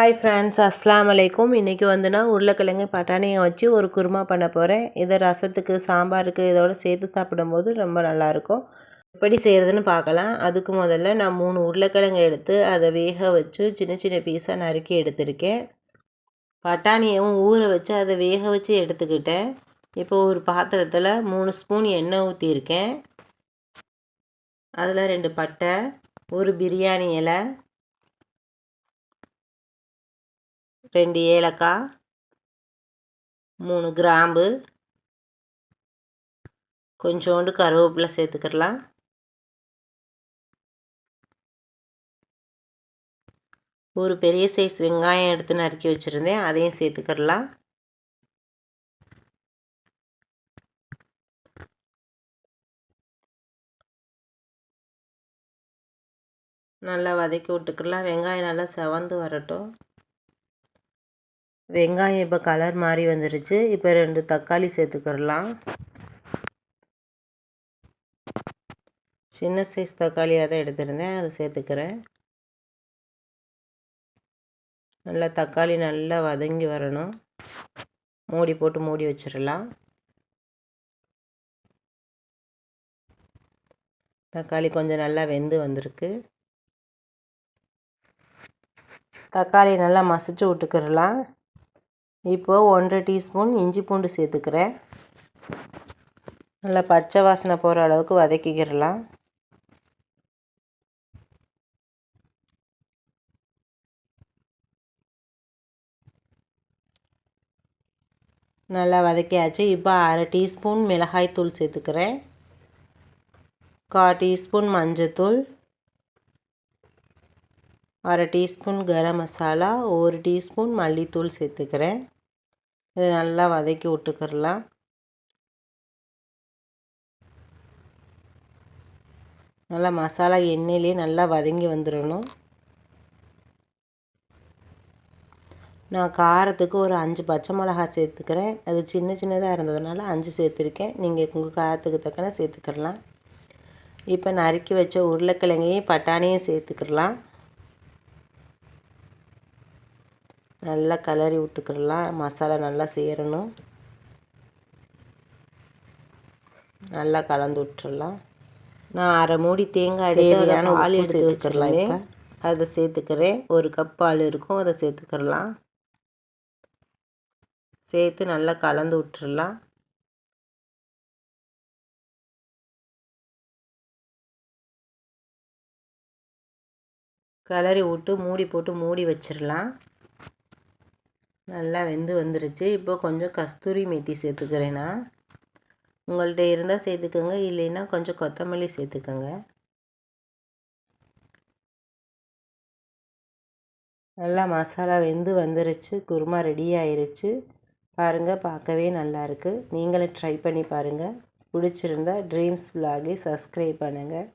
Hi friends, அஸ்ஸலாமு அலைக்கும். இன்றைக்கி வந்துன்னா உருளைக்கிழங்கு பட்டாணியை வச்சு ஒரு குருமா பண்ண போகிறேன். இதை ரசத்துக்கு, சாம்பாருக்கு இதோட சேர்த்து சாப்பிடும்போது ரொம்ப நல்லாயிருக்கும். எப்படி செய்கிறதுன்னு பார்க்கலாம். அதுக்கு முதல்ல நான் 3 உருளைக்கிழங்கு எடுத்து அதை வேக வச்சு சின்ன சின்ன பீஸாக நறுக்கி எடுத்திருக்கேன். பட்டாணியவும் ஊற வச்சு அதை வேக வச்சு எடுத்துக்கிட்டேன். இப்போ ஒரு பாத்திரத்தில் 3 ஸ்பூன் எண்ணெய் ஊற்றியிருக்கேன். அதில் 2 பட்டை, ஒரு பிரியாணி இலை, 2 ஏலக்காய், 3 கிராம்பு, கொஞ்சோண்டு கருவேப்பிலை சேர்த்துக்கிடலாம். ஒரு பெரிய சைஸ் வெங்காயம் எடுத்து நறுக்கி வச்சுருந்தேன், அதையும் சேர்த்துக்கிடலாம். நல்லா வதக்கி விட்டுக்கலாம். வெங்காயம் நல்லா செவந்து வரட்டும். வெங்காயம் இப்போ கலர் மாறி வந்துருச்சு. இப்போ 2 தக்காளி சேர்த்துக்கிடலாம். சின்ன சைஸ் தக்காளியாக தான் எடுத்திருந்தேன், அதை சேர்த்துக்கிறேன். நல்லா தக்காளி நல்லா வதங்கி வரணும். மூடி போட்டு மூடி வச்சிடலாம். தக்காளி கொஞ்சம் நல்லா வெந்து வந்திருக்கு. தக்காளி நல்லா மசிச்சு விட்டுக்கிடலாம். இப்போது 1 டீஸ்பூன் இஞ்சி பூண்டு சேர்த்துக்கிறேன். நல்லா பச்சை வாசனை போகிற அளவுக்கு வதக்கிக்கிடலாம். நல்லா வதக்கியாச்சு. இப்போ 1/2 டீஸ்பூன் மிளகாய்த்தூள் சேர்த்துக்கிறேன். 1/4 டீஸ்பூன் மஞ்சத்தூள், 1/2 டீஸ்பூன் கரம் மசாலா, 1 டீஸ்பூன் மல்லித்தூள் சேர்த்துக்கிறேன். இதை நல்லா வதக்கி விட்டுக்கிடலாம். நல்லா மசாலா எண்ணெயிலே நல்லா வதங்கி வந்துடணும். நான் காரத்துக்கு ஒரு 5 பச்சை மிளகாய் சேர்த்துக்கிறேன். அது சின்ன சின்னதாக இருந்ததுனால 5 சேர்த்துருக்கேன். நீங்கள் உங்கள் காரத்துக்கு தக்கன சேர்த்துக்கிடலாம். இப்போ நறுக்கி வச்ச உருளைக்கிழங்கையும் பட்டாணியும் சேர்த்துக்கிடலாம். நல்லா கிளறி விட்டுக்கிடலாம். மசாலா நல்லா சேரணும். நல்லா கலந்து விட்டுறலாம். நான் 1/2 மூடி தேங்காய் தேவையான பால் எடுத்து வச்சுருந்தேன், இப்போ அதை சேர்த்துக்கிறேன். 1 கப் பால் இருக்கும், அதை சேர்த்துக்கிடலாம். சேர்த்து நல்லா கலந்து விட்டுறலாம். கிளறி விட்டு மூடி போட்டு மூடி வச்சிடலாம். நல்லா வெந்து வந்துருச்சு. இப்போ கொஞ்சம் கஸ்தூரி மேத்தி சேர்த்துக்கிறேன். நான் உங்கள்கிட்ட இருந்தால் சேர்த்துக்கோங்க, இல்லைன்னா கொஞ்சம் கொத்தமல்லி சேர்த்துக்கோங்க. நல்லா மசாலா வெந்து வந்துருச்சு. குருமா ரெடி ஆயிருச்சு. பாருங்கள், பார்க்கவே நல்லாயிருக்கு. நீங்களும் ட்ரை பண்ணி பாருங்கள். பிடிச்சிருந்தா ட்ரீம்ஸ் vlog சப்ஸ்கிரைப் பண்ணுங்கள்.